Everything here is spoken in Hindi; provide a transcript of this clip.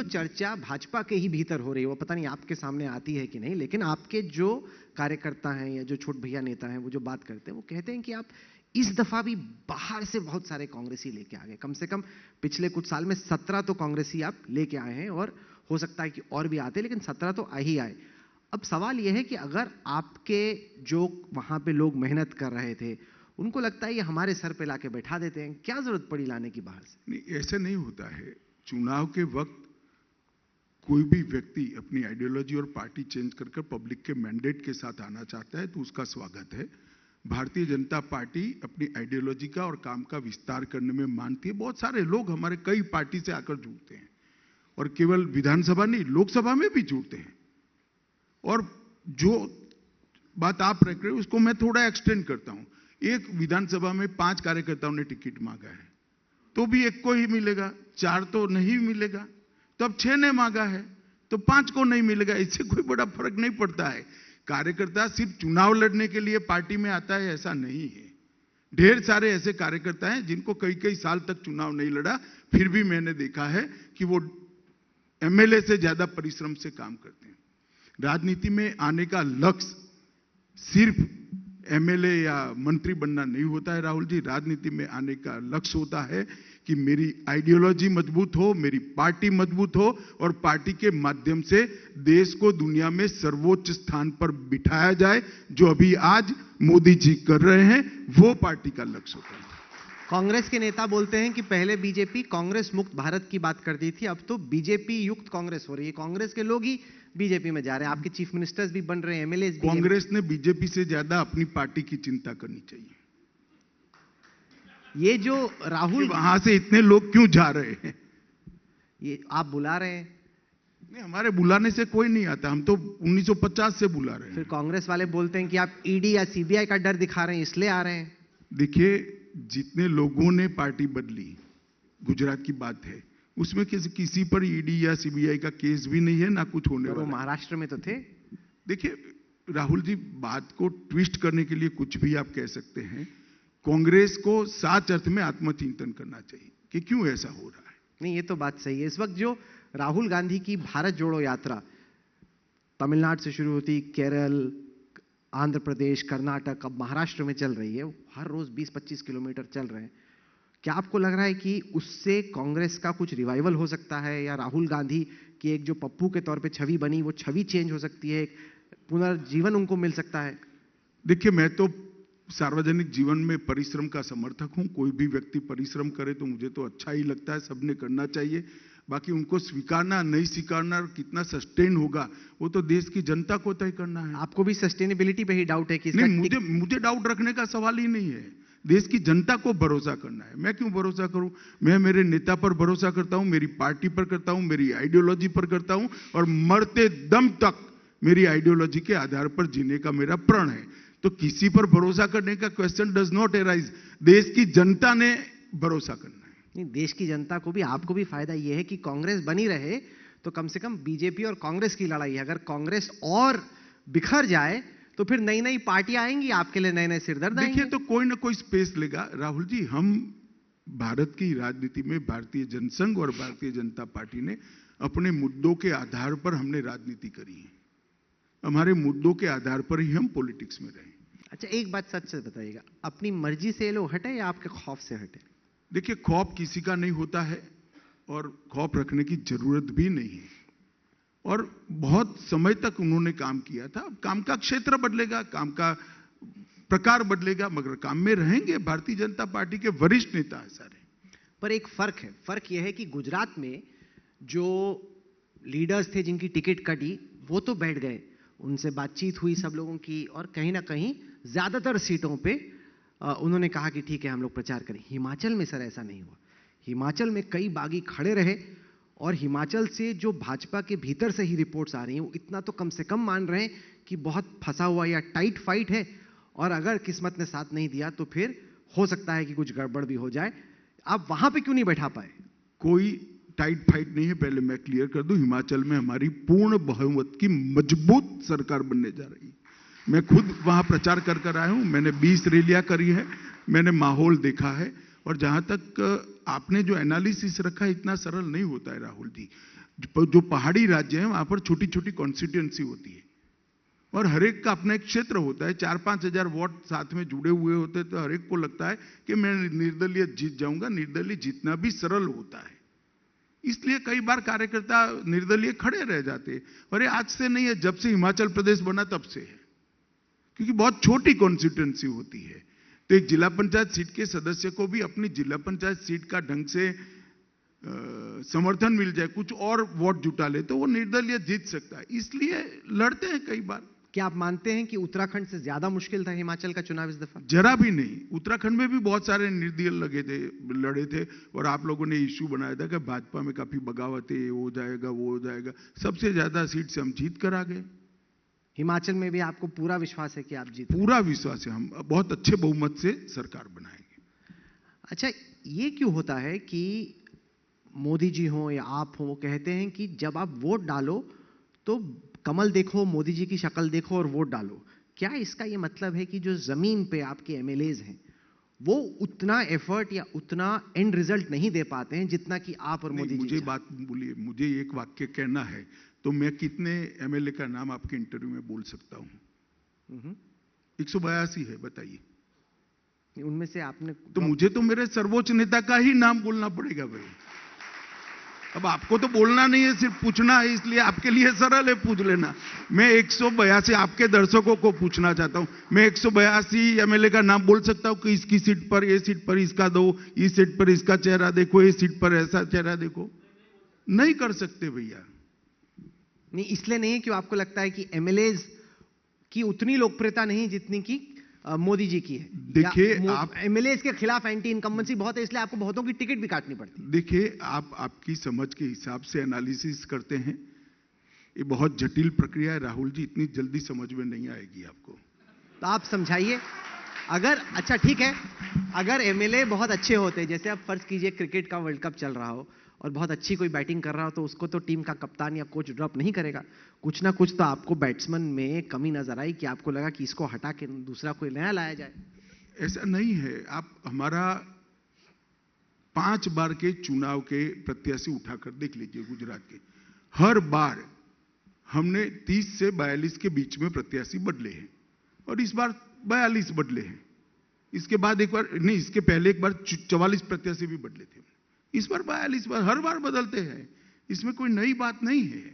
जो चर्चा भाजपा के ही भीतर हो रही है, वो पता नहीं आपके सामने आती है कि नहीं, लेकिन आपके जो कार्यकर्ता हैं या जो छोट भैया नेता हैं, वो जो बात करते हैं, वो कहते हैं कि आप इस दफा भी बाहर से बहुत सारे कांग्रेसी लेके आ गए। कम से कम पिछले कुछ साल में 17 तो कांग्रेसी आप लेके आए हैं, और हो सकता है कि और भी आते, लेकिन 17 तो आ ही आए। अब सवाल यह है कि अगर आपके जो वहां पे लोग मेहनत कर रहे थे, उनको लगता है ये हमारे सर पे लाके बैठा देते हैं, क्या जरूरत पड़ी लाने की बाहर से? नहीं, ऐसा नहीं होता है। चुनाव के वक्त कोई भी व्यक्ति अपनी आइडियोलॉजी और पार्टी चेंज कर पब्लिक के मैंडेट के साथ आना चाहता है तो उसका स्वागत है। भारतीय जनता पार्टी अपनी आइडियोलॉजी का और काम का विस्तार करने में मानती है। बहुत सारे लोग हमारे कई पार्टी से आकर जुड़ते हैं, और केवल विधानसभा नहीं, लोकसभा में भी जुड़ते हैं। और जो बात आप रख रहे हो उसको मैं थोड़ा एक्सटेंड करता हूं। एक विधानसभा में 5 कार्यकर्ताओं ने टिकट मांगा है, तो भी एक को ही मिलेगा, 4 तो नहीं मिलेगा। तो अब 6 ने मांगा है तो 5 को नहीं मिलेगा। इससे कोई बड़ा फर्क नहीं पड़ता है। कार्यकर्ता सिर्फ चुनाव लड़ने के लिए पार्टी में आता है ऐसा नहीं है। ढेर सारे ऐसे कार्यकर्ता हैं जिनको कई कई साल तक चुनाव नहीं लड़ा, फिर भी मैंने देखा है कि वो एमएलए से ज्यादा परिश्रम से काम करते हैं। राजनीति में आने का लक्ष्य सिर्फ एमएलए या मंत्री बनना नहीं होता है राहुल जी। राजनीति में आने का लक्ष्य होता है कि मेरी आइडियोलॉजी मजबूत हो, मेरी पार्टी मजबूत हो, और पार्टी के माध्यम से देश को दुनिया में सर्वोच्च स्थान पर बिठाया जाए। जो अभी आज मोदी जी कर रहे हैं वो पार्टी का लक्ष्य होता है। कांग्रेस के नेता बोलते हैं कि पहले बीजेपी कांग्रेस मुक्त भारत की बात करती थी, अब तो बीजेपी युक्त कांग्रेस हो रही है। कांग्रेस के लोग ही बीजेपी में जा रहे हैं, आपके चीफ मिनिस्टर्स भी बन रहे हैं, एमएलए भी। कांग्रेस ने बीजेपी से ज्यादा अपनी पार्टी की चिंता करनी चाहिए। ये जो राहुल वहां से इतने लोग क्यों जा रहे हैं? ये आप बुला रहे हैं? नहीं, हमारे बुलाने से कोई नहीं आता, हम तो 1950 से बुला रहे हैं। फिर कांग्रेस वाले बोलते हैं कि आप ईडी या सीबीआई का डर दिखा रहे हैं इसलिए आ रहे हैं। देखिए, जितने लोगों ने पार्टी बदली, गुजरात की बात है, उसमें किसी पर ईडी या सीबीआई का केस भी नहीं है, ना कुछ होने वाला। वो महाराष्ट्र में तो थे। देखिए राहुल जी, बात को ट्विस्ट करने के लिए कुछ भी आप कह सकते हैं। कांग्रेस को साच अर्थ में आत्मचिंतन करना चाहिए कि क्यों ऐसा हो रहा है। नहीं, ये तो बात सही है। इस वक्त जो राहुल गांधी की भारत जोड़ो यात्रा तमिलनाडु से शुरू होती, केरल, आंध्र प्रदेश, कर्नाटक, अब महाराष्ट्र में चल रही है, हर रोज 20-25 किलोमीटर चल रहे हैं। क्या आपको लग रहा है कि उससे कांग्रेस का कुछ रिवाइवल हो सकता है, या राहुल गांधी की एक जो पप्पू के तौर पे छवि बनी वो छवि चेंज हो सकती है, पुनर्जीवन उनको मिल सकता है? देखिए, मैं तो सार्वजनिक जीवन में परिश्रम का समर्थक हूं। कोई भी व्यक्ति परिश्रम करे तो मुझे तो अच्छा ही लगता है, सबने करना चाहिए। बाकी उनको स्वीकारना नहीं स्वीकारना और कितना सस्टेन होगा वो तो देश की जनता को तय करना है। आपको भी सस्टेनेबिलिटी पे ही डाउट है कि नहीं, मुझे डाउट रखने का सवाल ही नहीं है। देश की जनता को भरोसा करना है। मैं क्यों भरोसा करूं? मैं मेरे नेता पर भरोसा करता हूं, मेरी पार्टी पर करता हूं, मेरी आइडियोलॉजी पर करता हूं, और मरते दम तक मेरी आइडियोलॉजी के आधार पर जीने का मेरा प्रण है। तो किसी पर भरोसा करने का क्वेश्चन डज नॉट अराइज। देश की जनता ने भरोसा करना है। नहीं, देश की जनता को भी, आपको भी फायदा यह है कि कांग्रेस बनी रहे, तो कम से कम बीजेपी और कांग्रेस की लड़ाई है। अगर कांग्रेस और बिखर जाए तो फिर नई नई पार्टियां आएंगी, आपके लिए नए नए सिरदर्द आएंगे। देखिए, तो कोई ना कोई स्पेस लेगा राहुल जी। हम भारत की राजनीति में भारतीय जनसंघ और भारतीय जनता पार्टी ने अपने मुद्दों के आधार पर हमने राजनीति करी है। हमारे मुद्दों के आधार पर ही हम पॉलिटिक्स में रहे। अच्छा, एक बात सच से बताइएगा, अपनी मर्जी से ये लोग हटे या आपके खौफ से हटे? देखिए, खौफ किसी का नहीं होता है और खौफ रखने की जरूरत भी नहीं है। और बहुत समय तक उन्होंने काम किया था। अब काम का क्षेत्र बदलेगा, काम का प्रकार बदलेगा, मगर काम में रहेंगे। भारतीय जनता पार्टी के वरिष्ठ नेता है सारे। पर एक फर्क है, फर्क यह है कि गुजरात में जो लीडर्स थे जिनकी टिकट कटी, वो तो बैठ गए, उनसे बातचीत हुई सब लोगों की, और कहीं ना कहीं ज्यादातर सीटों पे उन्होंने कहा कि ठीक है हम लोग प्रचार करें। हिमाचल में सर ऐसा नहीं हुआ। हिमाचल में कई बागी खड़े रहे, और हिमाचल से जो भाजपा के भीतर से ही रिपोर्ट्स आ रही हैं, वो इतना तो कम से कम मान रहे हैं कि बहुत फंसा हुआ या टाइट फाइट है, और अगर किस्मत ने साथ नहीं दिया तो फिर हो सकता है कि कुछ गड़बड़ भी हो जाए। आप वहां पे क्यों नहीं बैठा पाए? कोई टाइट फाइट नहीं है। पहले मैं क्लियर कर दूं, हिमाचल में हमारी पूर्ण बहुमत की मजबूत सरकार बनने जा रही है। मैं खुद वहां प्रचार कर आया हूं। मैंने 20 रैलियां करी है, मैंने माहौल देखा है। और जहां तक आपने जो एनालिसिस रखा है, इतना सरल नहीं होता है राहुल जी। जो पहाड़ी राज्य है वहां पर छोटी छोटी कॉन्स्टिट्यूएंसी होती है और हर एक का अपना एक क्षेत्र होता है, 4-5 हजार वोट साथ में जुड़े हुए होते हैं, तो हर एक को लगता है कि मैं निर्दलीय जीत जाऊंगा। निर्दलीय जीतना भी सरल होता है, इसलिए कई बार कार्यकर्ता निर्दलीय खड़े रह जाते हैं। और ये आज से नहीं है, जब से हिमाचल प्रदेश बना तब से है, क्योंकि बहुत छोटी कॉन्स्टिट्यूएंसी होती है। तो एक जिला पंचायत सीट के सदस्य को भी अपनी जिला पंचायत सीट का ढंग से समर्थन मिल जाए, कुछ और वोट जुटा ले, तो वो निर्दलीय जीत सकता है, इसलिए लड़ते हैं कई बार। क्या आप मानते हैं कि उत्तराखंड से ज्यादा मुश्किल था हिमाचल का चुनाव इस दफा? जरा भी नहीं। उत्तराखंड में भी बहुत सारे निर्दलीय लड़े थे और आप लोगों ने इश्यू बनाया था कि भाजपा में काफी बगावत है, हो जाएगा वो हो जाएगा। सबसे ज्यादा सीट से हम जीत कर आ गए। हिमाचल में भी आपको पूरा विश्वास है कि आप जीत? पूरा विश्वास है, हम बहुत अच्छे बहुमत से सरकार बनाएंगे। अच्छा, ये क्यों होता है कि मोदी जी हो या आप हो, वो कहते हैं कि जब आप वोट डालो तो कमल देखो, मोदी जी की शक्ल देखो और वोट डालो? क्या इसका ये मतलब है कि जो जमीन पे आपके एमएलएज हैं वो उतना एफर्ट या उतना एंड रिजल्ट नहीं दे पाते हैं जितना कि आप और मोदी जी? मुझे बात बोलिए, मुझे एक वाक्य कहना है तो मैं कितने एमएलए का नाम आपके इंटरव्यू में बोल सकता हूं? 182 है, बताइए। उनमें से आपने तो मुझे तो मेरे सर्वोच्च नेता का ही नाम बोलना पड़ेगा भाई। अब आपको तो बोलना नहीं है, सिर्फ पूछना है, इसलिए आपके लिए सरल है, पूछ लेना। मैं 182 आपके दर्शकों को पूछना चाहता हूं, मैं 182 एमएलए का नाम बोल सकता हूं कि इसकी सीट पर, ये सीट पर इसका दो, इस सीट पर इसका चेहरा देखो, इस सीट पर ऐसा चेहरा देखो? नहीं कर सकते भैया। नहीं, इसलिए नहीं है कि आपको लगता है कि एमएलएज की उतनी लोकप्रियता नहीं जितनी की मोदी जी की है? देखिए, आप एमएलएज के खिलाफ एंटी इनकम्बेंसी बहुत है, इसलिए आपको बहुतों की टिकट भी काटनी पड़ती है। देखिए, आप आपकी समझ के हिसाब से एनालिसिस करते हैं, ये बहुत जटिल प्रक्रिया है राहुल जी, इतनी जल्दी समझ में नहीं आएगी आपको। तो आप समझाइए। अगर अच्छा ठीक है, अगर एमएलए बहुत अच्छे होते, जैसे आप फर्ज कीजिए क्रिकेट का वर्ल्ड कप चल रहा हो और बहुत अच्छी कोई बैटिंग कर रहा हो, तो उसको तो टीम का कप्तान या कोच ड्रॉप नहीं करेगा। कुछ ना कुछ तो आपको बैट्समैन में कमी नजर आई कि आपको लगा कि इसको हटा के दूसरा कोई नया लाया जाए। ऐसा नहीं है। आप हमारा 5 बार के चुनाव के प्रत्याशी उठाकर देख लीजिए गुजरात के, हर बार हमने 30 से 42 के बीच में प्रत्याशी बदले हैं और इस बार 42 बदले हैं। इसके बाद एक बार नहीं, इसके पहले एक बार 44 प्रत्याशी भी बदले थे। इस बार 42 बार, हर बार बदलते हैं, इसमें कोई नई बात नहीं है।